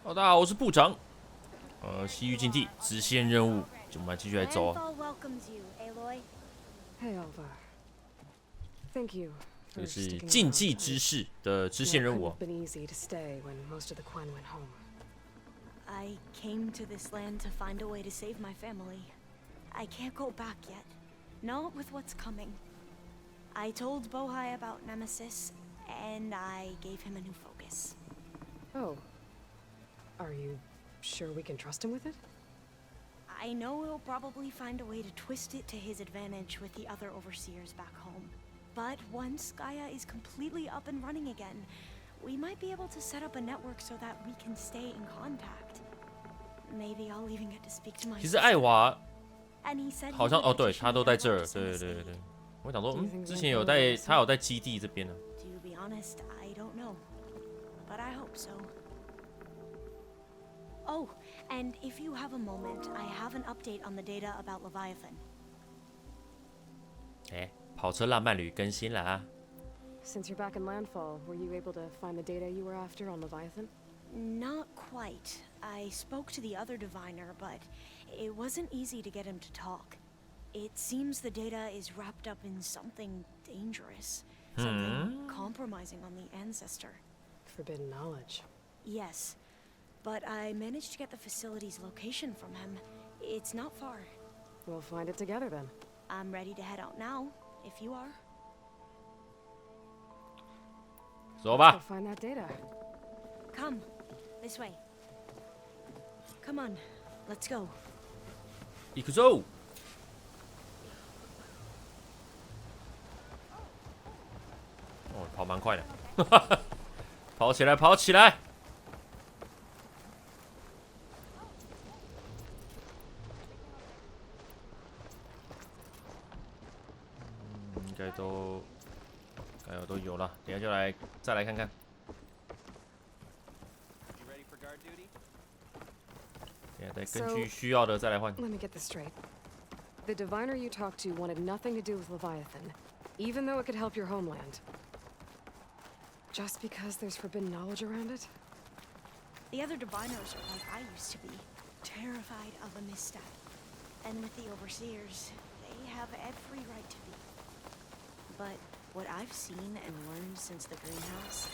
大家好，我是部长。西域禁地支线任务，我们继续来走啊。这个是禁忌知识的支线任务哦。I came to this land to find a way to save my family. I can't go back yet, not with what's coming. I told Bohai about Nemesis, and I gave him a new focus. Oh. Are you sure we can trust him with it? I know he'll probably find a way to twist it to his advantage with the other overseers back home. But once Gaia is completely up and running again, we might be able to set up a network so that we can stay in contact. Maybe I'll even get to speak to my. 其实艾华好像对，他都在这儿。对。我想说，之前他有在基地这边呢。To be honest, I don't know, but I hope so. Oh, and if you have a moment, I have an update on the data about Leviathan. 跑车浪漫旅更新了啊。Since you're back in landfall, were you able to find the data you were after on Leviathan? Not quite. I spoke to the other diviner, but it wasn't easy to get him to talk. It seems the data is wrapped up in something dangerous, something compromising on the ancestor. Forbidden knowledge. Yes, but I managed to get the facility's location from him. It's not far. We'll find it together then. I'm ready to head out now, if you are. 走吧。Let's go find that data. Come, this way. Come on, let's go. 行くぞ。哦，跑蛮快的，跑起来，跑起来！应该都有了，等一下就再来看看。等一下再根据需要的再来换。 Let me get this straight. The diviner you talked to wanted nothing to do with Leviathan, even though it could help your homeland. Just because there's forbidden knowledge around it? The other diviners are like I used to be, terrified of a misstep. And with the overseers, they have every right to be. But what I've seen and learned since the greenhouse,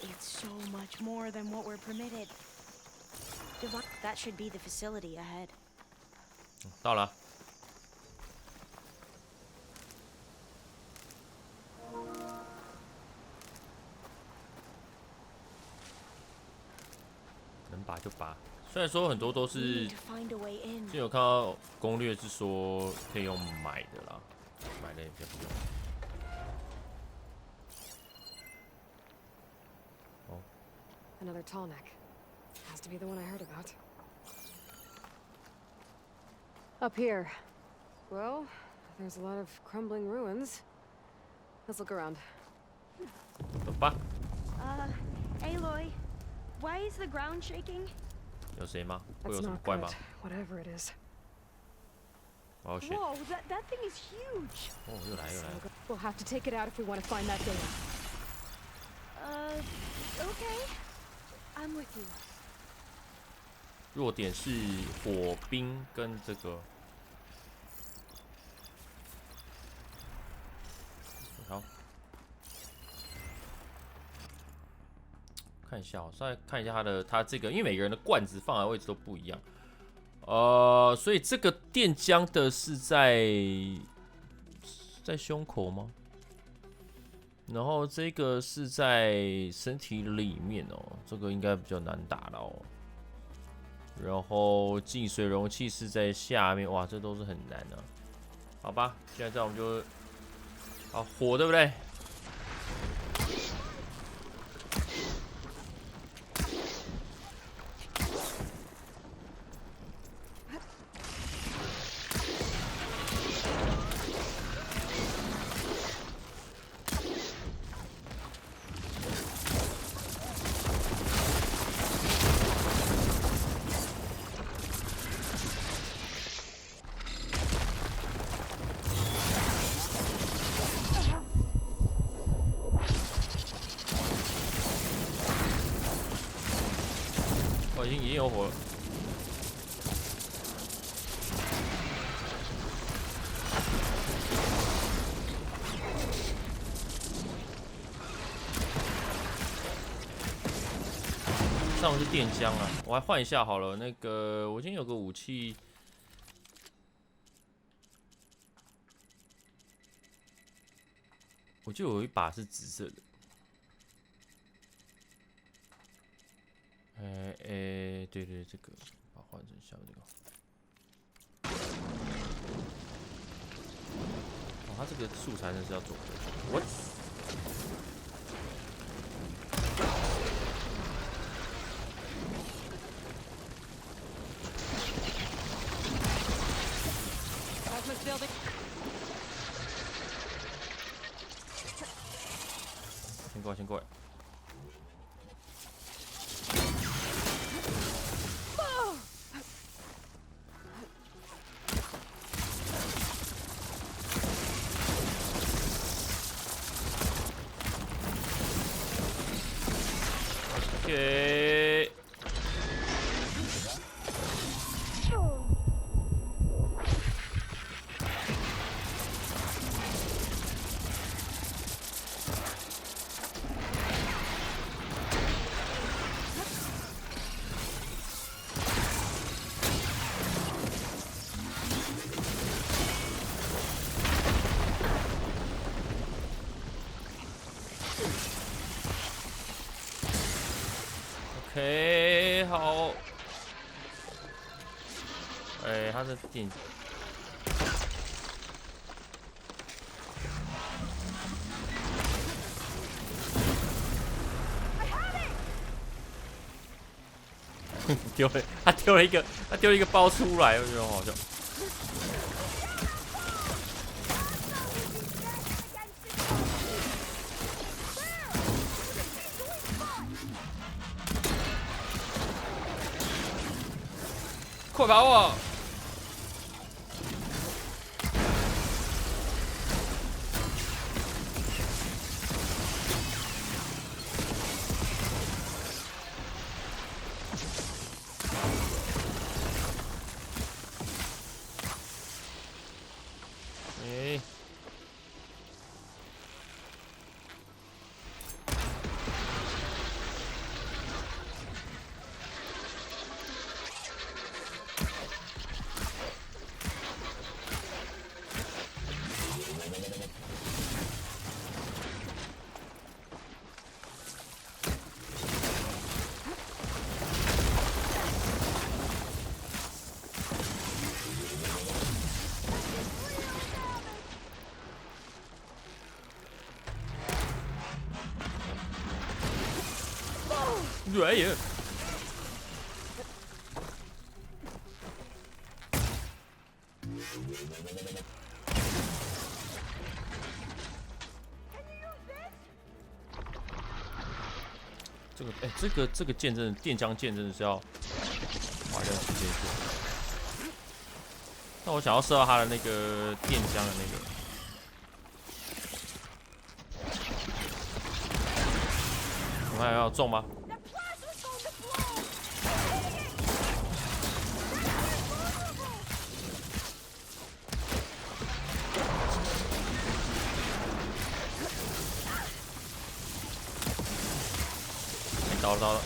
it's so much more than what we're permitted. That should be the facility ahead. 到了。能拔就拔。虽然说很多都是，就有看到攻略是说可以用买的啦，买的也比较不用。哦。Another tall neck. Has to be the one I heard about. Up here. Well, there's a lot of crumbling ruins. Let's look around. 走吧。Aloy, why is the ground shaking? 有谁吗？会有什么怪吗 ？Whatever it is. 我要选。Whoa, that thing is huge. 哦，又来。We'll have to take it out if we want to find that data. Okay. I'm with you. 弱点是火冰跟这个。好，看一下哦，再看一下它这个，因为每个人的罐子放的位置都不一样。所以这个电浆的是在胸口吗？然后这个是在身体里面哦，这个应该比较难打到哦。然后进水容器是在下面，哇，这都是很难的、啊。好吧，现在这样我们就，好火对不对？哦，已经有火了。上的是电浆啊，我还换一下好了。那个，我今天有个武器。 我就有一把是紫色的，对，这个把它换成下面这个。哦，它这个素材真是要做。我。先过来。OK。OK， 好。他的电。他丢了一个包出来，我觉得很好笑。快跑啊！对呀。这个剑真的电浆剑真的是要花点时间做。那我想要射到他的那个电浆的那个。 你看要中吗？倒了，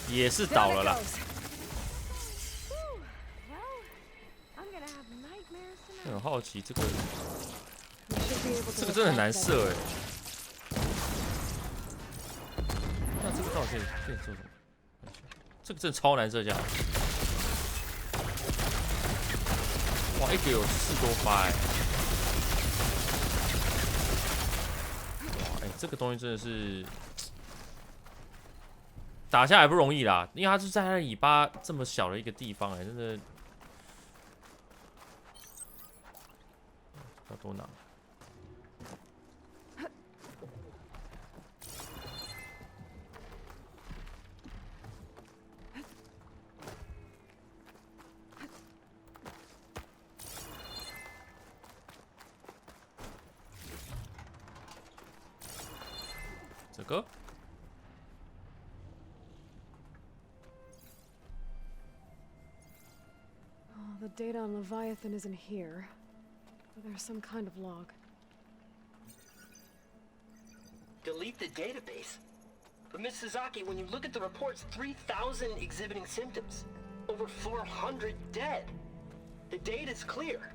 也是倒了啦。很好奇这个真的很难射哎。那这个到底可以做什么？这个真的超难射下来。哇，一个有4多发哎。哇，这个东西真的是打下来不容易啦，因为它是在它的尾巴这么小的一个地方哎，真的。 要多拿。这个。 Oh, the data on Leviathan isn't here. But there's some kind of log. Delete the database? But Miss Sasaki, when you look at the reports, 3,000 exhibiting symptoms. Over 400 dead. The data's clear.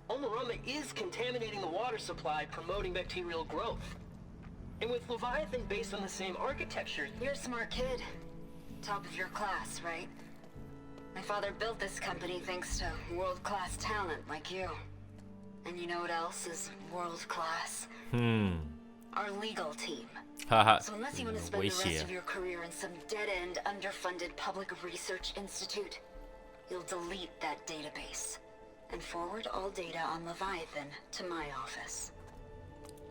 Omarama is contaminating the water supply, promoting bacterial growth. And with Leviathan based on the same architecture... You're a smart kid. Top of your class, right? My father built this company thanks to world-class talent like you. And you know what else is world-class? Our legal team. So unless you want to spend the rest of your career in some dead-end, underfunded public research institute, you'll delete that database and forward all data on Leviathan to my office.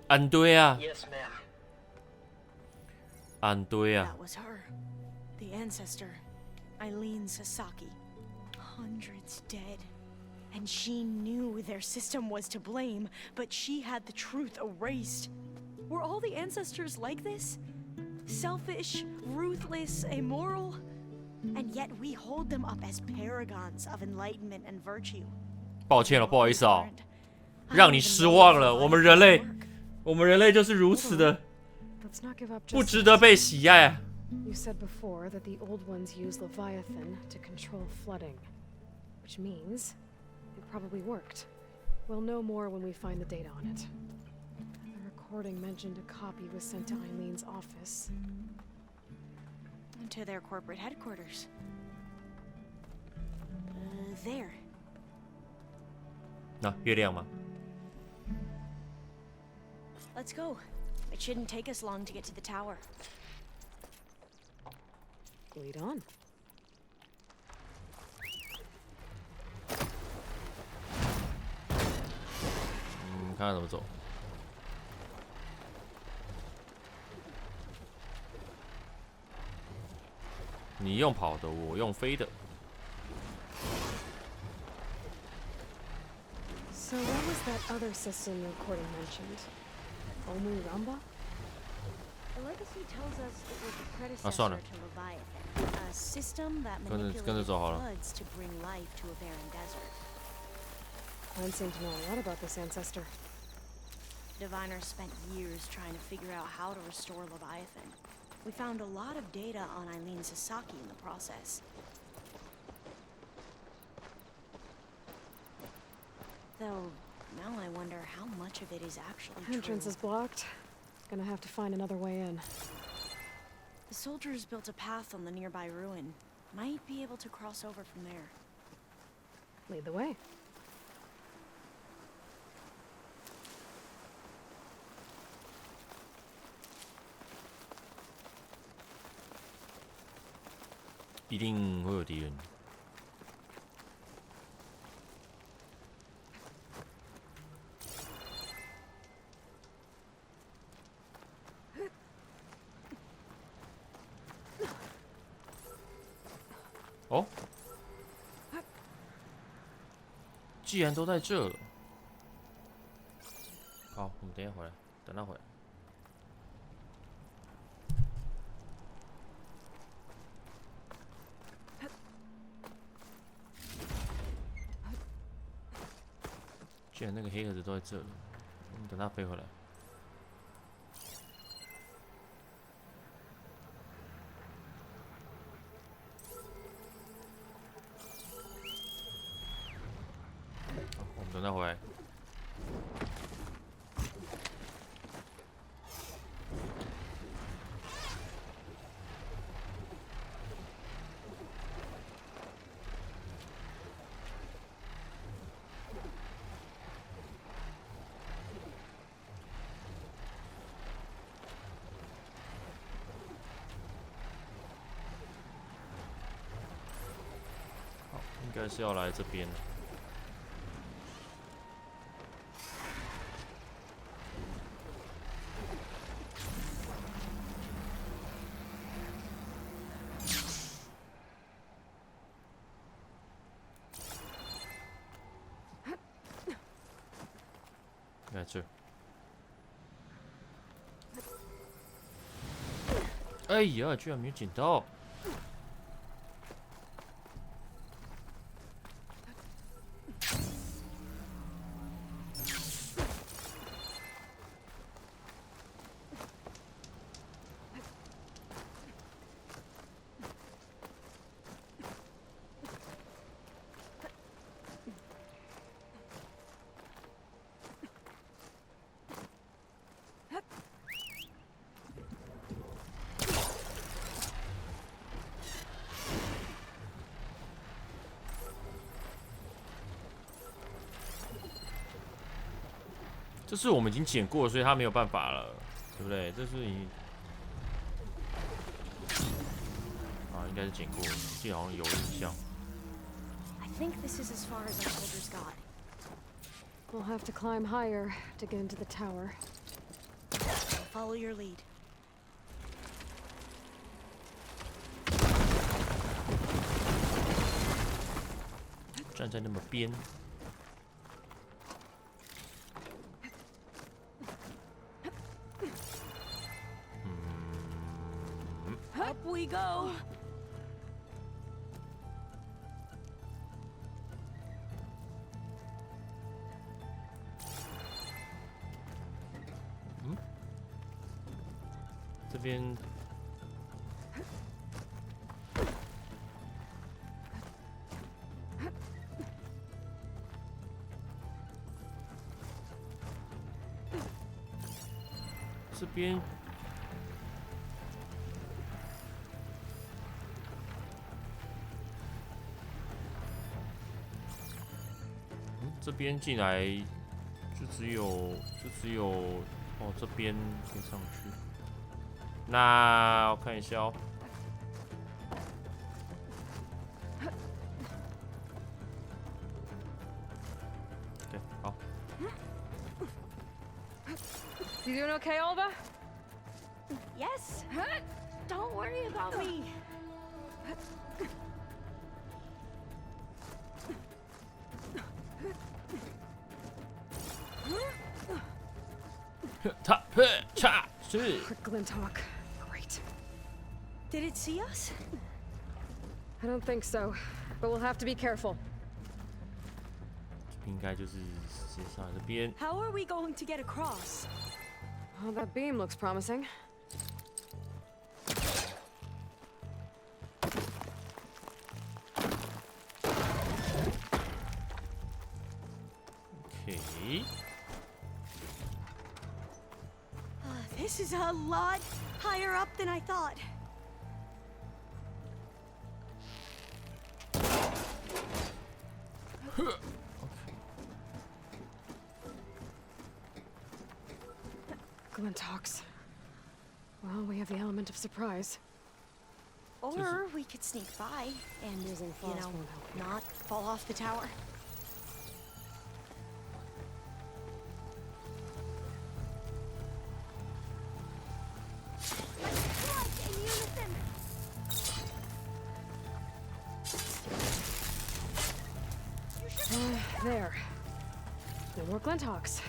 按对啊， Yes, ma'am. 按对啊。 That was her. The ancestor, Eileen Sasaki. Hundreds dead. And she knew their system was to blame, but she had the truth erased. Were all the ancestors like this? Selfish, ruthless, immoral? And yet we hold them up as paragons of enlightenment and virtue. 抱歉了，不好意思啊，让你失望了。我们人类就是如此的， Let's not give up 不 just 值得被喜爱。 You said before that the old ones use Leviathan to control flooding, which means it probably worked. We'll know more when we find the data on it. The recording mentioned a copy was sent to Eileen's office. To their corporate headquarters. There. 那月亮吗？ Let's go. It shouldn't take us long to get to the tower. Lead on. 看看怎么走。你用跑的，我用飞的。 So what was that other system the recording mentioned? Omu Ramba? The legacy tells us it was the predecessor 算了。 to Leviathan, a system that 跟着 manipulated 走好了。 floods to bring life to a barren desert. Glenn seemed to know a lot about this ancestor. Diviners spent years trying to figure out how to restore Leviathan. We found a lot of data on Eileen Sasaki in the process. Though, now I wonder how much of it is actually Entrance true. is blocked. Gonna have to find another way in. The soldiers built a path on the nearby ruin. Might be able to cross over from there. Lead the way. 一定会有敌人。哦，既然都在这了，好，我们等一下回来，等他回来。 既然那个黑盒子都在这了，我们等它飞回来。好，我们等它回来。应该是要来这边的。在这儿。哎呀，居然没有捡到！这是我们已经捡过，所以他没有办法了，对不对？这是你啊，应该是捡过，记得好像有印象。I think this is as far as our soldiers got. We'll have to climb higher to get into the tower. I'll follow your lead. 站在那么边。 Up we go. 这边这边这边进来就只有哦，这边可以上去。那我看一下哦。对，好。 You doing okay, Alva? Yes. Don't worry about me. Glinthawk. Great. Did it see us? I don't think so, but we'll have to be careful. 应该就是直接上来这边。 How are we going to get across? Oh, that beam looks promising. Okay. This is a lot higher up than I thought. Glinthawks. Well, we have the element of surprise. Or we could sneak by and, Using you falls know, won't help. not fall off the tower. There. No more Glinthawks.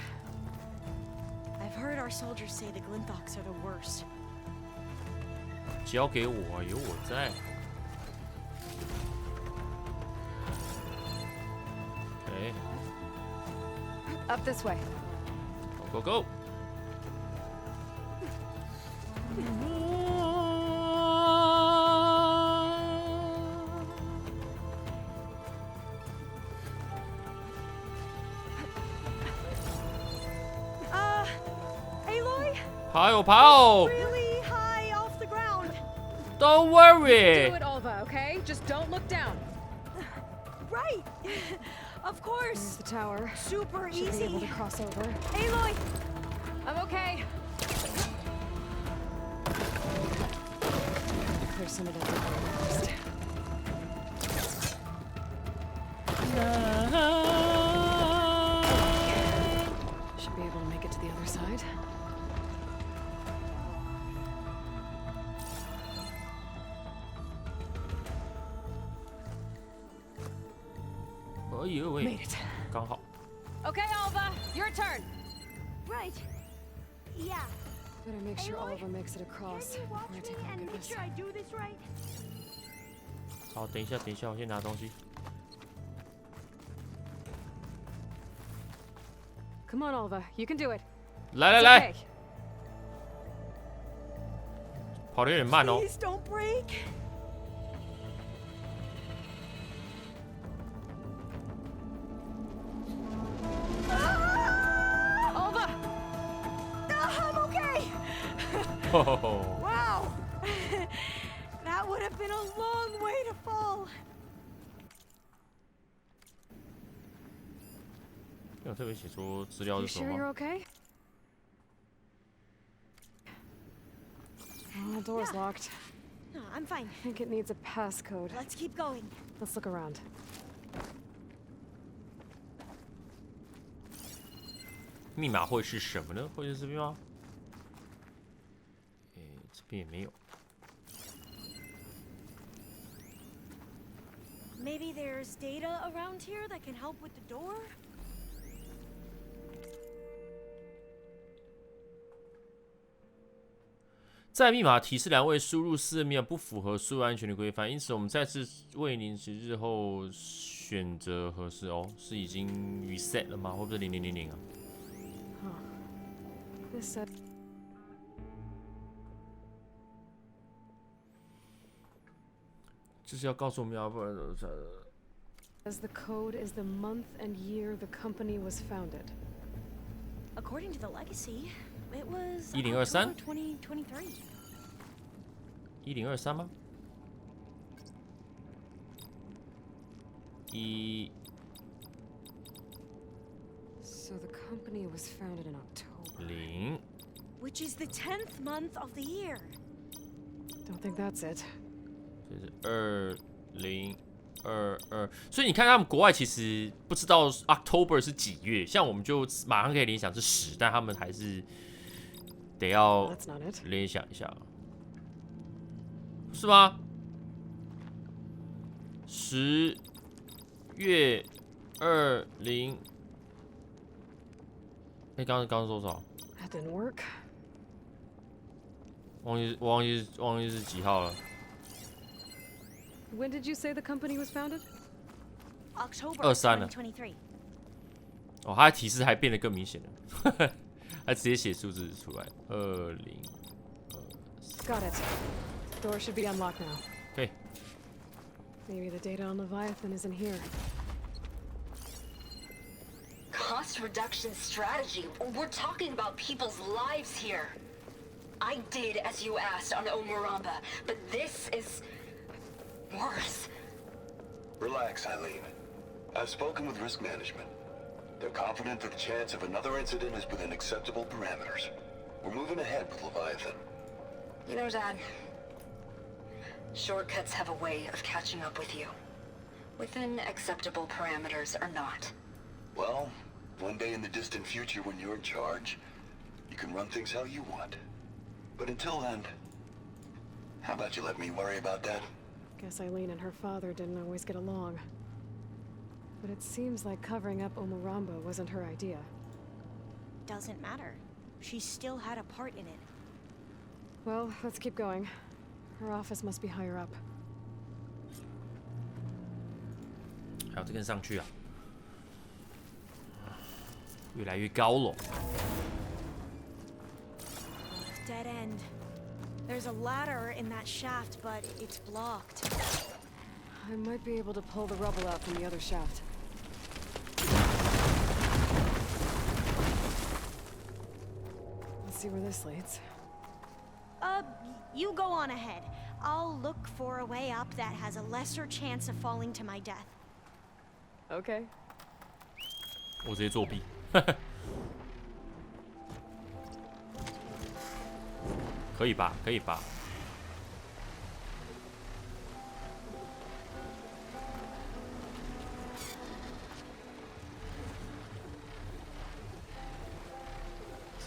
I've heard our soldiers say the Glinthawks are the worst. 交给我，有我在。Okay. Up this way. Go go go. Aloy? 跑跑 Really high off the ground. Don't worry. Do it, Alva, okay? Just don't look down. Right. Of There's course. the tower. Super Should be able easy. to cross over. Aloy! I'm okay. Clear some of that debris first. Should be able to make it to the other side. Made it. 刚好。 Okay, Alva, your turn. Right. Yeah. Better make sure Oliver makes it across Can you before watch I me take a look and at make this. sure I do this right? 好，等一下，我先拿东西。 Come on, Oliver, you can do it. 来 It's 来， okay. 跑得有点慢哦。 Please don't break. Oliver! I'm okay. 哦 Wow. That would have been a long way to fall. 有特别写说资料 You 是什 sure 么 you're 吗？ okay? Oh, the door's locked. No, I'm fine. I think it needs a passcode. Let's keep going. Let's look around. 密码会是什么呢？会是这边吗？这边也没有。 Maybe there's data around here that can help with the door? 在密码提示栏位输入私人密码不符合输入安全的规范，因此我们再次为您日后选择合适哦。是已经 reset 了吗？会不会0000啊？ This said. 就是要告诉我们要不然怎么才 As the code is the month and year the company was founded. According to the legacy, it was 1023 October 2023. 1023吗？So the company was founded in October. 0 Which is the 10th month of the year. Don't think that's it. 这是2022，所以你看他们国外其实不知道 October 是几月，像我们就马上可以联想是10，但他们还是得要 That's not it. 联想一下，是吗？10月20，刚刚说多少？ That didn't work. 忘记是几号了。 When did you say the company was founded? October 23了。 2023. 哦，它的提示还变得更明显了，它直接写数字出来，2024。 Got it. Door should be unlocked now. Okay. Maybe the data on Leviathan isn't here. Cost reduction strategy. We're talking about people's lives here. I did as you asked on Omuramba, but this is worse. Relax, Eileen. I've spoken with risk management. They're confident that the chance of another incident is within acceptable parameters. We're moving ahead with Leviathan. You know, Dad, shortcuts have a way of catching up with you. Within acceptable parameters or not. Well, one day in the distant future when you're in charge, you can run things how you want. But until then, how about you let me worry about that? Guess Eileen and her father didn't always get along. But it seems like covering up Omuramba wasn't her idea. Doesn't matter. She still had a part in it. Well, let's keep going. Her office must be higher up. 还有这根上去啊，越来越高了。 Dead end. There's a ladder in that shaft, but it's blocked. I might be able to pull the rubble out from the other shaft. Let's see where this leads. You go on ahead. I'll look for a way up that has a lesser chance of falling to my death. Okay. 我直接作弊。可以吧？可以吧？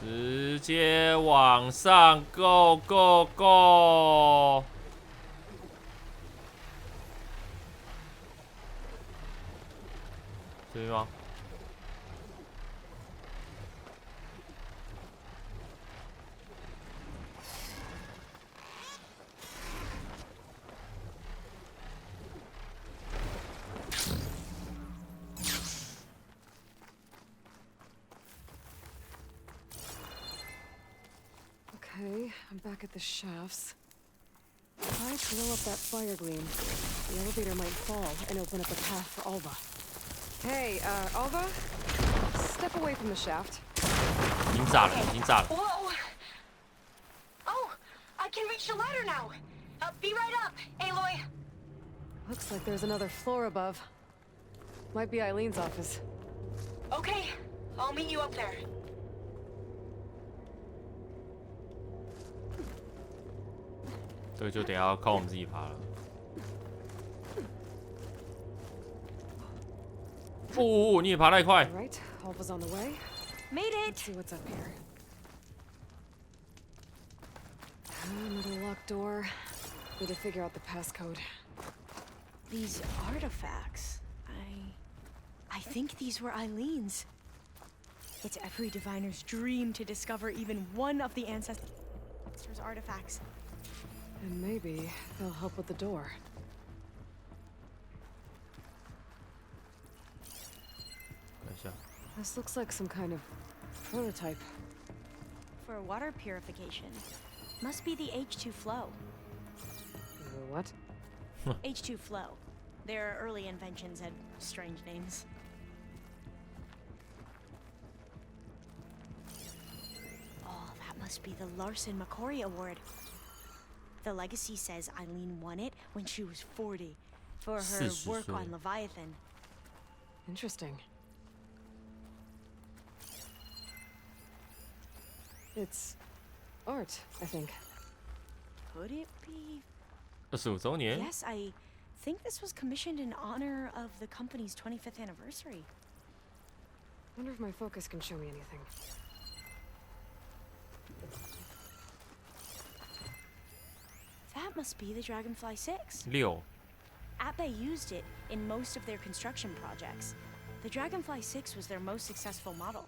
直接往上 ，Go Go Go！ 这边吗？ Okay, I'm back at the shafts. If I blow up that fire gleam, the elevator might fall and open up a path for Alva. Hey, Alva? Step away from the shaft. 已经炸了，已经炸了。 Whoa! Oh, I can reach the ladder now. Be right up, Aloy. Looks like there's another floor above. Might be Eileen's office. Okay, I'll meet you up there. 这个就得要靠我们自己爬了。哦，你也爬太快。 All right, Alva's on the way. Made Let's it. see what's up here. Another locked door. Need to figure out the passcode. These artifacts. I think these were Eileen's. It's every diviner's dream to discover even one of the ancestors' artifacts. And maybe they'll help with the door. This looks like some kind of prototype. For water purification. Must be the H2 flow. What? H2 flow. Their early inventions had strange names. Oh, that must be the Larson McCory Award. The legacy says Eileen won it when she was 40 for her work on Leviathan. Interesting. It's art, I think. Could it be? 25周年。 Yes, I think this was commissioned in honor of the company's 25th anniversary. Wonder if my focus can show me anything. That must be the Dragonfly 6. 6。 Ape used it in most of their construction projects. The Dragonfly 6 was their most successful model.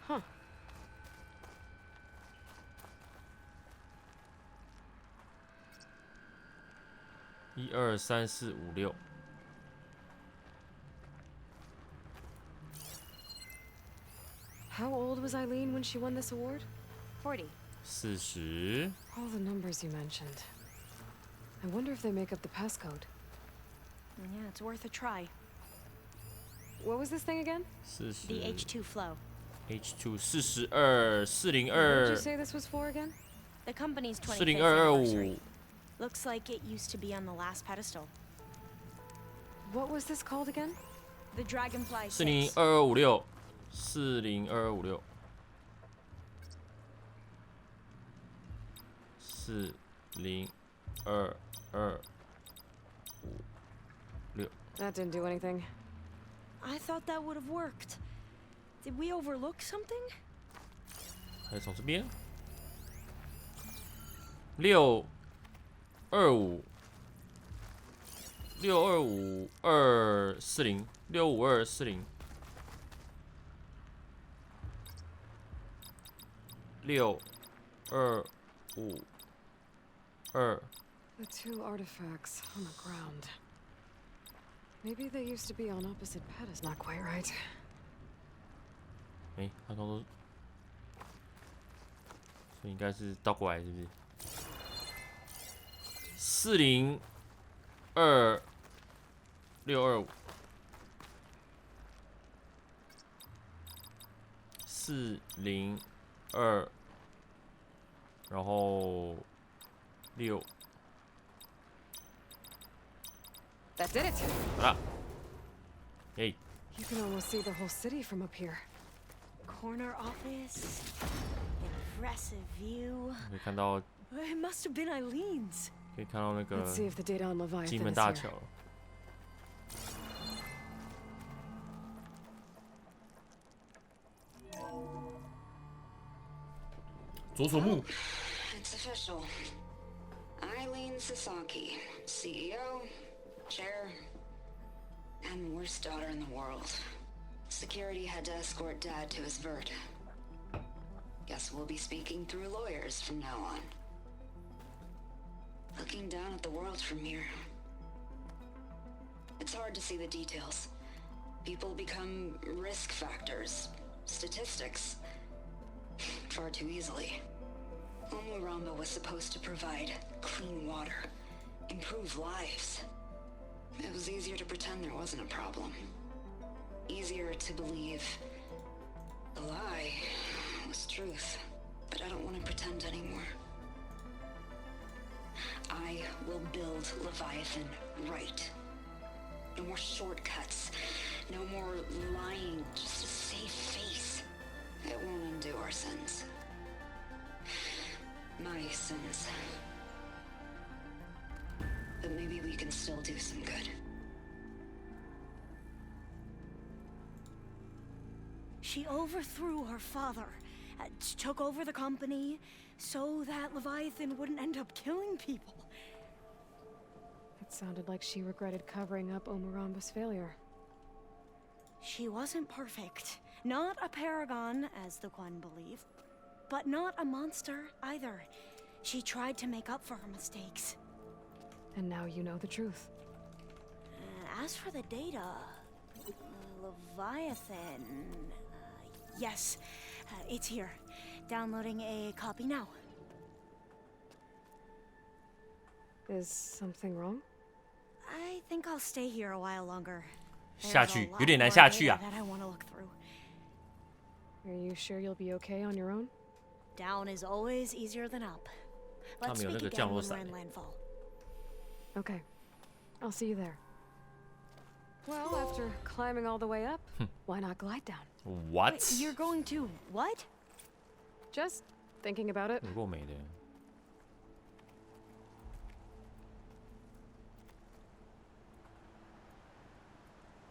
Huh.1、2、3、4、5、6。 How old was Eileen when she won this award? 40. 40。 All the numbers you mentioned. I wonder if they make up the passcode. Yeah, it's worth a try. What was this thing again? 40。 The H2 flow. H2 42 What did 402 you say this was for again? The company's 25th 40225 anniversary. Looks like it used to be on the last pedestal. What was this called again? The Dragonfly 6. 40256 40256 40226。 That didn't do anything. I thought that would have worked. Did we overlook something? 还是从这边625 625 240 625 2 The two artifacts on the ground. Maybe they used to be on opposite pedestals. Not quite right. 哎，他都，所以应该是倒过来，是不是？402 625 402，然后6。 That did it. 好了，哎， You can almost see the whole city from up here. Corner office. Impressive view. 可以看到， It must have been Eileen's. 可以看到那 Let's see if the data on 个 Leviathan 金门 is 大 here. 桥。佐佐木。 It's official. Eileen Sasaki, CEO, chair, and worst daughter in the world. Security had to escort Dad to his vert. Guess we'll be speaking through lawyers from now on. Looking down at the world from here. It's hard to see the details. People become risk factors, statistics, far too easily. Omuramba was supposed to provide clean water, improve lives. It was easier to pretend there wasn't a problem. Easier to believe the lie was truth. But I don't want to pretend anymore. I will build Leviathan right. No more shortcuts. No more lying just to save face. It won't undo our sins. My sins. But maybe we can still do some good. She overthrew her father, took over the company, so that Leviathan wouldn't end up killing people. It sounded like she regretted covering up Omuramba's failure. She wasn't perfect. Not a paragon, as the Quan believe. But not a monster, either. She tried to make up for her mistakes. And now you know the truth. As for the data... Leviathan... yes, it's here. Downloading a copy now. Is something wrong? I think I'll stay here a while longer. 下去有点难下去啊。 That I want to look through. Are you sure you'll be okay on your own? Down is always easier than up. Let's 他们有那 speak 个 again 降落 when we're 伞 in。landfall. Okay. I'll see you there. Well, after climbing all the way up, why not glide down? What？ Wait, you're going to what? Just thinking about it. 有够美的。